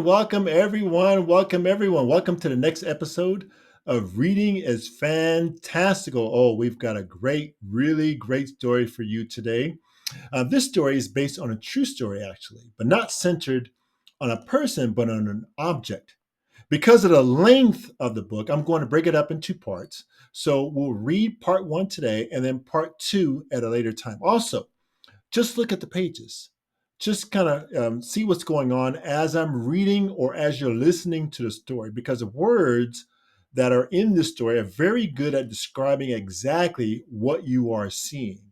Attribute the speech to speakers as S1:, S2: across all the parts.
S1: welcome everyone, welcome everyone. Welcome to the next episode of Reading is Fantastical. Oh, we've got a really great story for you today. This story is based on a true story, actually, but not centered on a person, but on an object. Because of the length of the book, I'm going to break it up in two parts. So we'll read part one today and then part two at a later time. Also, just look at the pages. Just kind of see what's going on as I'm reading or as you're listening to the story, because the words that are in this story are very good at describing exactly what you are seeing.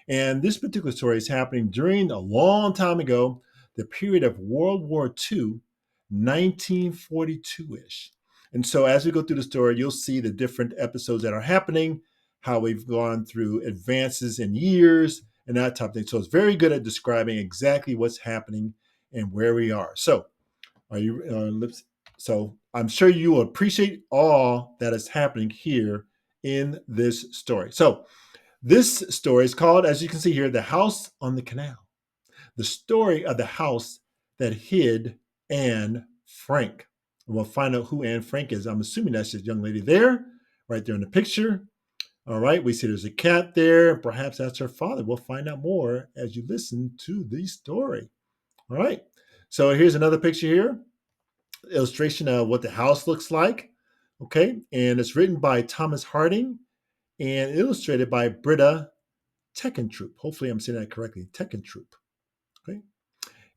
S1: And this particular story is happening during a long time ago, the period of World War II, 1942-ish. And so as we go through the story, you'll see the different episodes that are happening, how we've gone through advances in years and that type of thing. So it's very good at describing exactly what's happening and where we are. So are you? So I'm sure you will appreciate all that is happening here in this story. So this story is called, as you can see here, The House on the Canal. The story of the house that hid Anne Frank. And we'll find out who Anne Frank is. I'm assuming that's this young lady there, right there in the picture. All right, we see there's a cat there. Perhaps that's her father. We'll find out more as you listen to the story. All right, so here's another picture here, illustration of what the house looks like. Okay, and it's written by Thomas Harding and illustrated by Britta Teckentrup. Hopefully I'm saying that correctly, Teckentrup. Okay.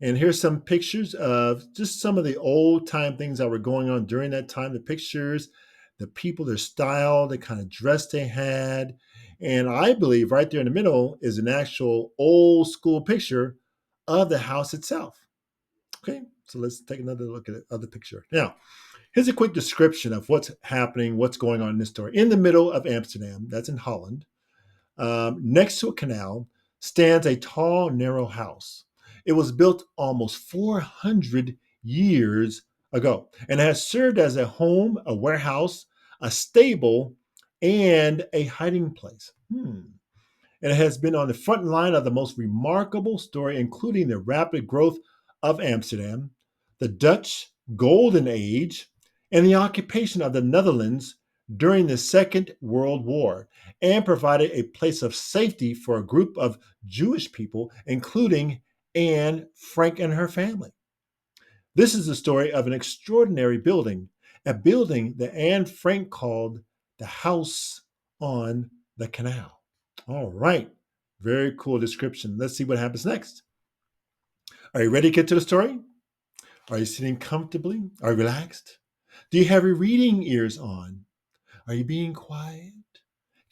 S1: And here's some pictures of just some of the old time things that were going on during that time. The pictures, the people, their style, the kind of dress they had. And I believe right there in the middle is an actual old school picture of the house itself. Okay, so let's take another look at the other picture. Now, here's a quick description of what's happening, what's going on in this story. In the middle of Amsterdam, that's in Holland, next to a canal, stands a tall, narrow house. It was built almost 400 years ago and has served as a home, a warehouse, a stable, and a hiding place. And it has been on the front line of the most remarkable story, including the rapid growth of Amsterdam, the Dutch Golden Age, and the occupation of the Netherlands during the Second World War, and provided a place of safety for a group of Jewish people, including Anne Frank and her family. This is the story of an extraordinary building, a building that Anne Frank called the House on the Canal. All right, very cool description. Let's see what happens next. Are you ready to get to the story? Are you sitting comfortably? Are you relaxed? Do you have your reading ears on? Are you being quiet?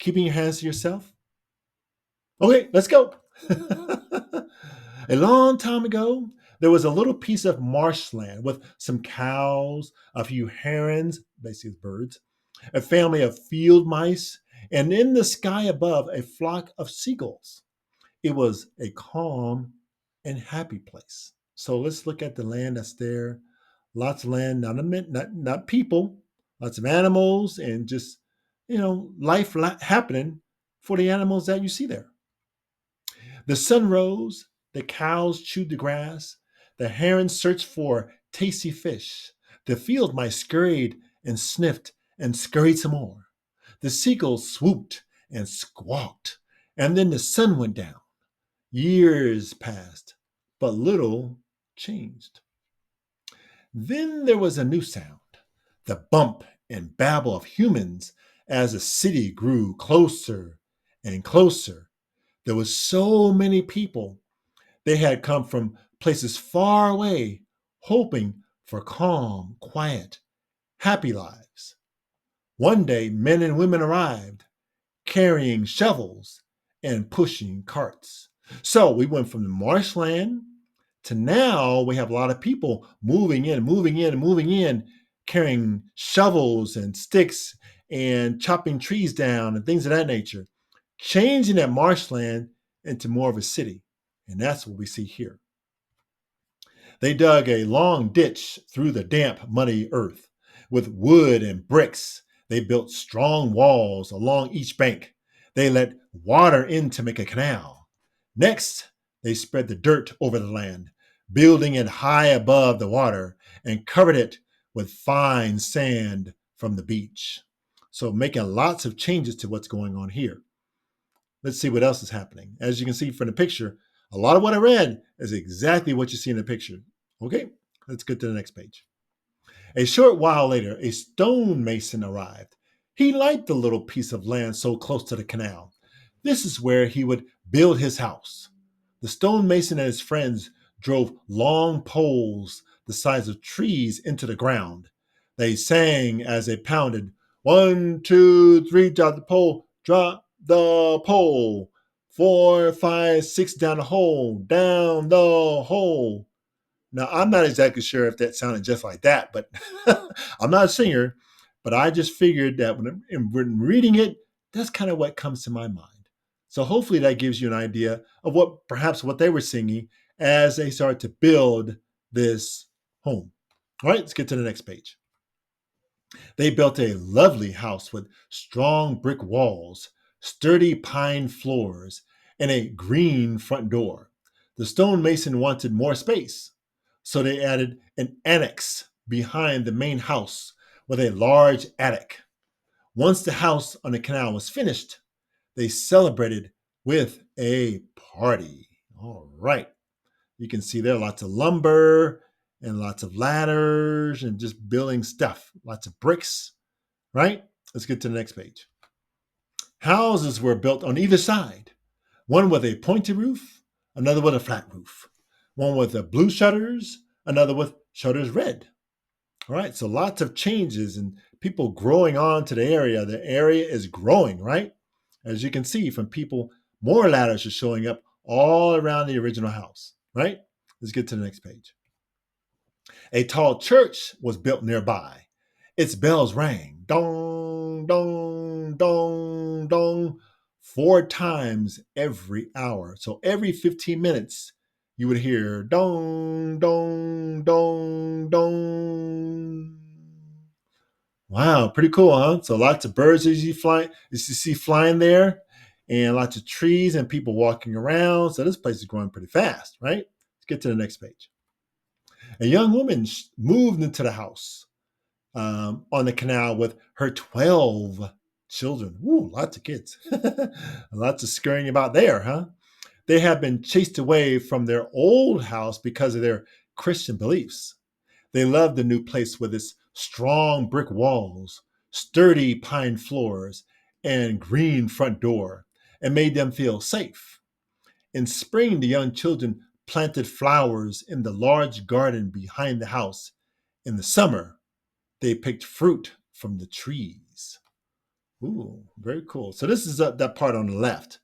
S1: Keeping your hands to yourself? Okay, let's go. A long time ago, there was a little piece of marshland with some cows, a few herons, basically birds, a family of field mice, and in the sky above, a flock of seagulls. It was a calm and happy place. So let's look at the land that's there. Lots of land, not people, lots of animals, and just, life happening for the animals that you see there. The sun rose, the cows chewed the grass, the herons searched for tasty fish, the field mice scurried and sniffed and scurried some more. The seagulls swooped and squawked, and then the sun went down. Years passed, but little changed. Then there was a new sound, the bump and babble of humans as the city grew closer and closer. There were so many people. They had come from places far away, hoping for calm, quiet, happy lives. One day, men and women arrived, carrying shovels and pushing carts. So we went from the marshland to now we have a lot of people moving in, carrying shovels and sticks and chopping trees down and things of that nature, changing that marshland into more of a city. And that's what we see here. They dug a long ditch through the damp, muddy earth. With wood and bricks, they built strong walls along each bank. They let water in to make a canal. Next, they spread the dirt over the land, building it high above the water and covered it with fine sand from the beach. So making lots of changes to what's going on here. Let's see what else is happening. As you can see from the picture, a lot of what I read is exactly what you see in the picture. Okay, let's get to the next page. A short while later, a stonemason arrived. He liked the little piece of land so close to the canal. This is where he would build his house. The stonemason and his friends drove long poles the size of trees into the ground. They sang as they pounded, 1, 2, 3, drop the pole, drop the pole. 4, 5, 6, down the hole, down the hole. Now, I'm not exactly sure if that sounded just like that, but I'm not a singer. But I just figured that when reading it, that's kind of what comes to my mind. So hopefully that gives you an idea of what they were singing as they start to build this home. All right, let's get to the next page. They built a lovely house with strong brick walls, sturdy pine floors, and a green front door. The stonemason wanted more space, so they added an annex behind the main house with a large attic. Once the house on the canal was finished, they celebrated with a party. All right. You can see there lots of lumber and lots of ladders and just building stuff, lots of bricks, right? Let's get to the next page. Houses were built on either side, one with a pointed roof, another with a flat roof, one with blue shutters, another with shutters red. All right, so lots of changes and people growing on to the area. The area is growing, right? As you can see from people, more ladders are showing up all around the original house, right? Let's get to the next page. A tall church was built nearby. Its bells rang, dong, dong, dong, dong, 4 times every hour. So every 15 minutes, you would hear dong, dong, dong, dong. Wow, pretty cool, huh? So lots of birds as you see flying there, and lots of trees and people walking around. So this place is growing pretty fast, right? Let's get to the next page. A young woman moved into the house on the canal with her 12 children. Ooh, lots of kids. Lots of scurrying about there, huh? They have been chased away from their old house because of their Christian beliefs. They loved the new place with its strong brick walls, sturdy pine floors, and green front door, and made them feel safe. In spring, the young children planted flowers in the large garden behind the house. In the summer, they picked fruit from the trees. Ooh, very cool. So this is that part on the left.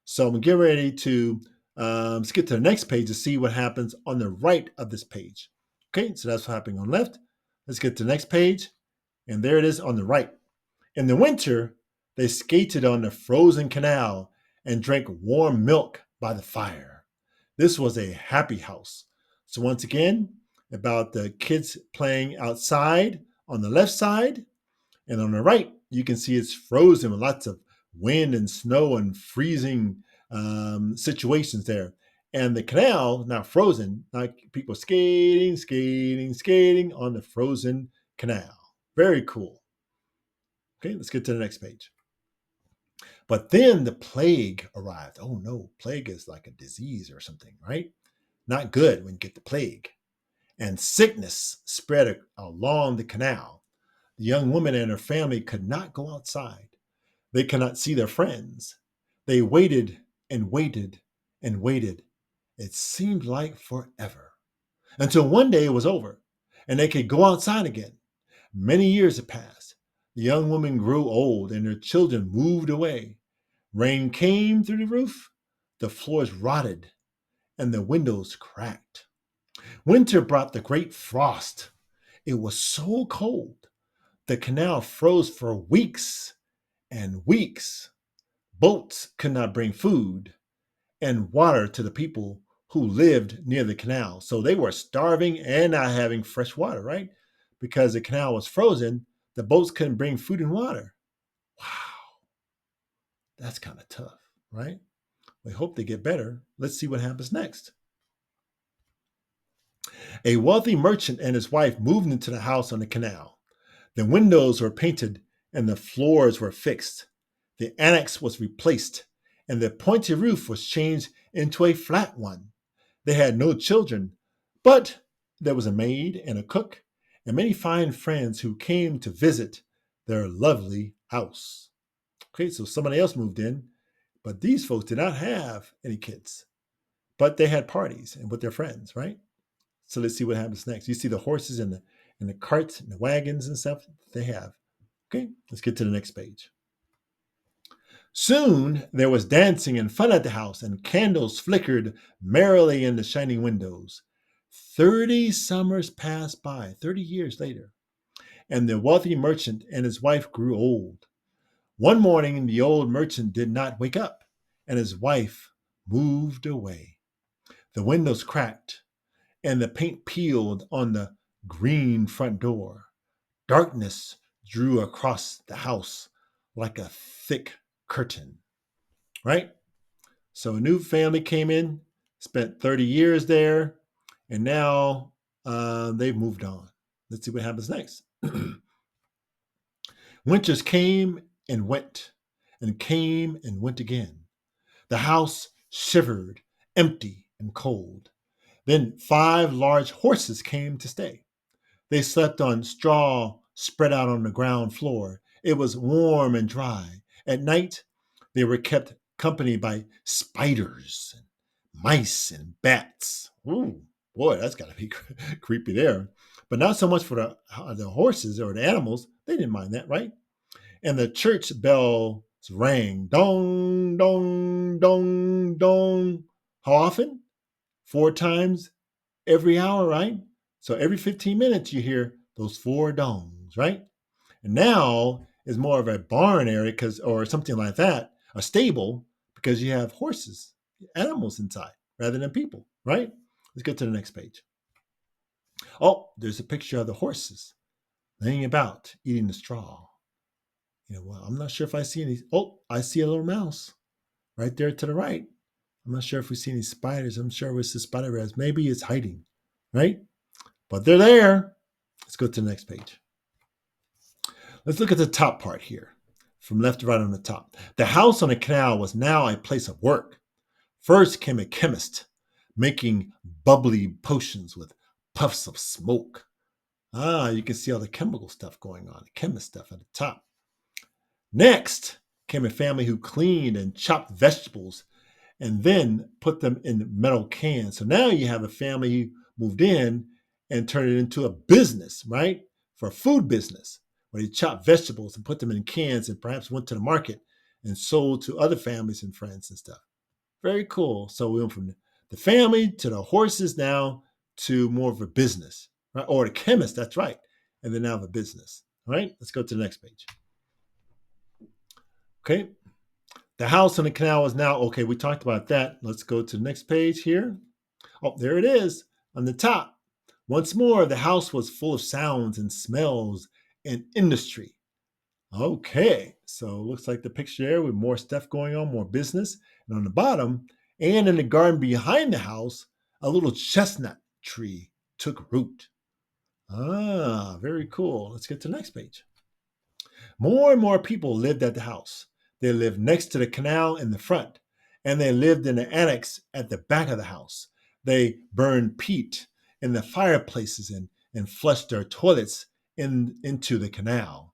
S1: So I'm gonna get ready to let's get to the next page to see what happens on the right of this page. Okay, so that's what's happening on the left. Let's get to the next page, and there it is on the right. In the winter, they skated on the frozen canal and drank warm milk by the fire. This was a happy house. So once again, about the kids playing outside on the left side, and on the right, you can see it's frozen with lots of wind and snow and freezing situations there. And the canal now frozen, like people skating, skating, skating on the frozen canal. Very cool. Okay, let's get to the next page. But then the plague arrived. Oh no, plague is like a disease or something, right? Not good when you get the plague. And sickness spread along the canal. The young woman and her family could not go outside. They could not see their friends. They waited and waited and waited. It seemed like forever. Until one day it was over and they could go outside again. Many years had passed. The young woman grew old and her children moved away. Rain came through the roof. The floors rotted and the windows cracked. Winter brought the great frost. It was so cold. The canal froze for weeks and weeks. Boats could not bring food and water to the people who lived near the canal. So they were starving and not having fresh water, right? Because the canal was frozen, the boats couldn't bring food and water. Wow, that's kind of tough, right? We hope they get better. Let's see what happens next. A wealthy merchant and his wife moved into the house on the canal. The windows were painted and the floors were fixed. The annex was replaced and the pointy roof was changed into a flat one. They had no children, but there was a maid and a cook and many fine friends who came to visit their lovely house. Okay, so somebody else moved in, but these folks did not have any kids, but they had parties and with their friends, right? So let's see what happens next. You see the horses and the carts and the wagons and stuff they have. Okay, let's get to the next page. Soon there was dancing and fun at the house, and candles flickered merrily in the shining windows. 30 summers passed by, 30 years later, and the wealthy merchant and his wife grew old. One morning, the old merchant did not wake up, and his wife moved away. The windows cracked, and the paint peeled on the green front door. Darkness drew across the house like a thick curtain, right? So a new family came in, spent 30 years there, and now they've moved on. Let's see what happens next. Winters came and went again. The house shivered, empty and cold. Then 5 large horses came to stay. They slept on straw spread out on the ground floor. It was warm and dry. At night, they were kept company by spiders and mice and bats. Ooh, boy, that's got to be creepy there. But not so much for the horses or the animals. They didn't mind that, right? And the church bells rang. Dong, dong, dong, dong. How often? 4 times every hour, right? So every 15 minutes you hear those 4 dongs, right? And now is more of a barn area or something like that, a stable, because you have horses, animals inside rather than people, right? Let's get to the next page. Oh, there's a picture of the horses laying about eating the straw. Well, I'm not sure if I see any. Oh, I see a little mouse right there to the right. I'm not sure if we see any spiders. I'm sure it's the spider webs. Maybe it's hiding, right? But they're there. Let's go to the next page. Let's look at the top part here, from left to right on the top. The house on the canal was now a place of work. First came a chemist, making bubbly potions with puffs of smoke. You can see all the chemical stuff going on, the chemist stuff at the top. Next came a family who cleaned and chopped vegetables and then put them in metal cans. So now you have a family who moved in and turned it into a business, right? For a food business, where they chopped vegetables and put them in cans and perhaps went to the market and sold to other families and friends and stuff. Very cool. So we went from the family to the horses now to more of a business, right? Or the chemist, that's right. And then now the business. All right, let's go to the next page. Okay. The house on the canal is now, okay, we talked about that. Let's go to the next page here. Oh, there it is on the top. Once more, the house was full of sounds and smells and industry. Okay, so it looks like the picture there with more stuff going on, more business. And on the bottom, and in the garden behind the house, a little chestnut tree took root. Very cool. Let's get to the next page. More and more people lived at the house. They lived next to the canal in the front, and they lived in the annex at the back of the house. They burned peat in the fireplaces and flushed their toilets into the canal.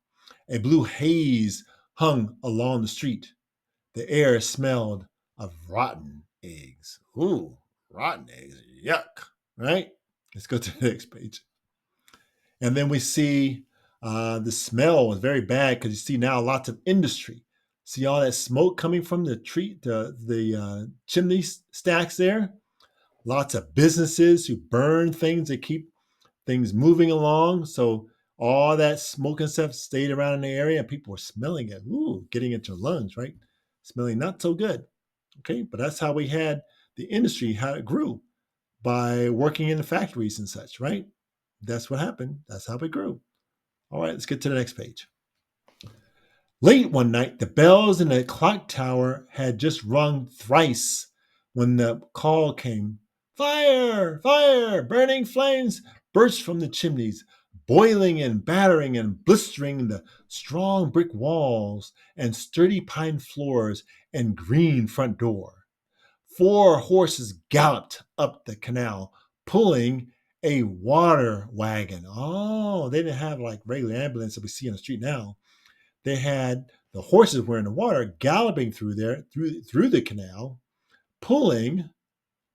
S1: A blue haze hung along the street. The air smelled of rotten eggs. Ooh, rotten eggs. Yuck. Right? Let's go to the next page. And then we see the smell was very bad because you see now lots of industry. See all that smoke coming from the chimney stacks there? Lots of businesses who burn things to keep things moving along. So all that smoke and stuff stayed around in the area and people were smelling it. Ooh, getting into lungs, right? Smelling not so good. Okay, but that's how we had the industry, how it grew by working in the factories and such, right? That's what happened. That's how it grew. All right, let's get to the next page. Late one night, the bells in the clock tower had just rung thrice when the call came. Fire! Fire! Burning flames burst from the chimneys, boiling and battering and blistering the strong brick walls and sturdy pine floors and green front door. 4 horses galloped up the canal, pulling a water wagon. Oh, they didn't have like regular ambulance that we see on the street now. They had the horses were in the water, galloping through the canal, pulling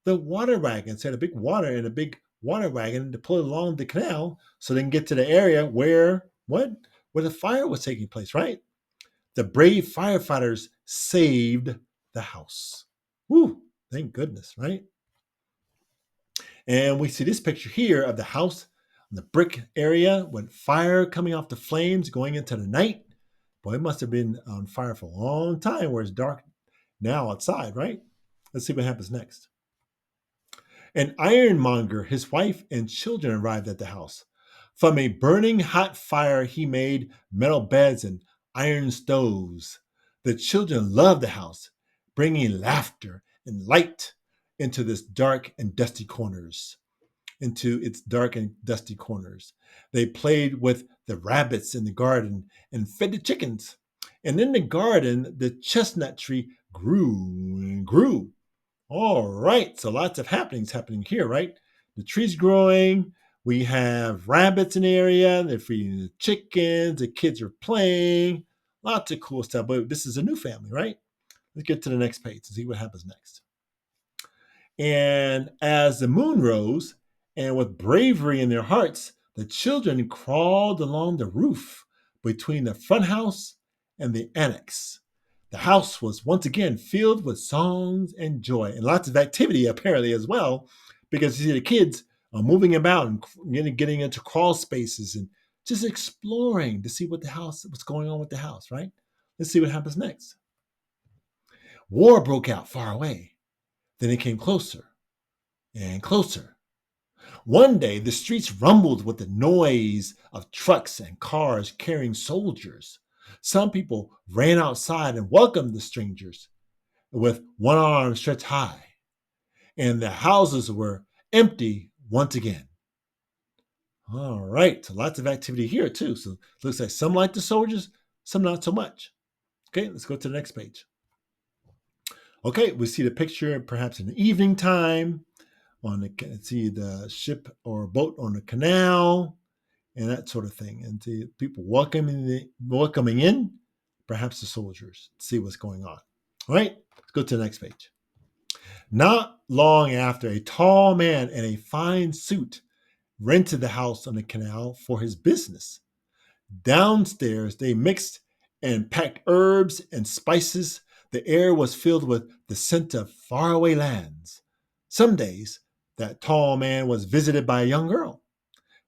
S1: the water wagons. Had a big water wagon to pull along the canal so they can get to the area where the fire was taking place, right? The brave firefighters saved the house. Woo, thank goodness, right? And we see this picture here of the house, the brick area with fire coming off the flames going into the night. Boy, it must have been on fire for a long time where it's dark now outside, right? Let's see what happens next. An ironmonger, his wife, and children arrived at the house. From a burning hot fire, he made metal beds and iron stoves. The children loved the house, bringing laughter and light into its dark and dusty corners. They played with the rabbits in the garden and fed the chickens. And in the garden, the chestnut tree grew and grew. All right, so lots of happenings happening here, right? The tree's growing. We have rabbits in the area. They're feeding the chickens. The kids are playing. Lots of cool stuff. But this is a new family, right? Let's get to the next page and see what happens next. And as the moon rose, and with bravery in their hearts, the children crawled along the roof between the front house and the annex. The house was once again filled with songs and joy and lots of activity apparently as well, because you see the kids are moving about and getting into crawl spaces and just exploring to see what's going on with the house, right? Let's see what happens next. War broke out far away. Then it came closer and closer. One day, the streets rumbled with the noise of trucks and cars carrying soldiers. Some people ran outside and welcomed the strangers with one arm stretched high, and the houses were empty once again. All right, so lots of activity here too. So it looks like some like the soldiers, some not so much. Okay, let's go to the next page. Okay, we see the picture perhaps in the evening time. See the ship or boat on the canal and that sort of thing. And see people welcoming in, perhaps the soldiers, to see what's going on. All right, let's go to the next page. Not long after, a tall man in a fine suit rented the house on the canal for his business. Downstairs, they mixed and packed herbs and spices. The air was filled with the scent of faraway lands. Some days, that tall man was visited by a young girl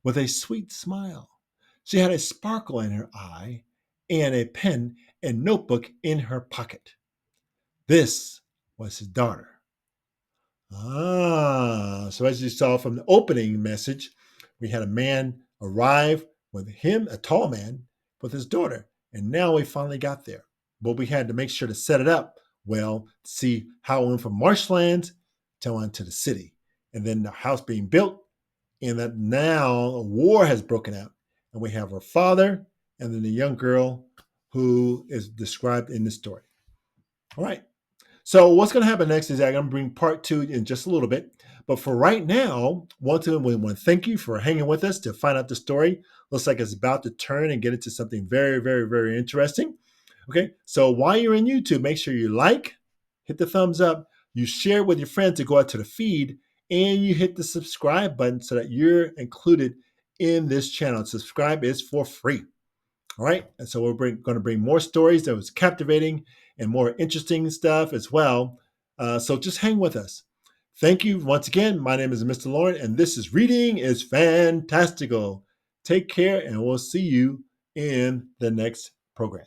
S1: with a sweet smile. She had a sparkle in her eye and a pen and notebook in her pocket. This was his daughter. So as you saw from the opening message, we had a man arrive with him, a tall man, with his daughter. And now we finally got there. But we had to make sure to set it up well, to see how it went from marshlands to the city. And then the house being built, and that now a war has broken out. And we have her father and then the young girl who is described in the story. All right. So what's going to happen next is I'm going to bring part 2 in just a little bit. But for right now, we want to thank you for hanging with us to find out the story. Looks like it's about to turn and get into something very, very, very interesting. Okay, so while you're in YouTube, make sure you like, hit the thumbs up, you share with your friends to go out to the feed, and you hit the subscribe button so that you're included in this channel. Subscribe is for free. All right, and so we're going to bring more stories that was captivating and more interesting stuff as well. So just hang with us. Thank you once again. My name is Mr. Lauren, and this is Reading is Fantastical. Take care, and we'll see you in the next program.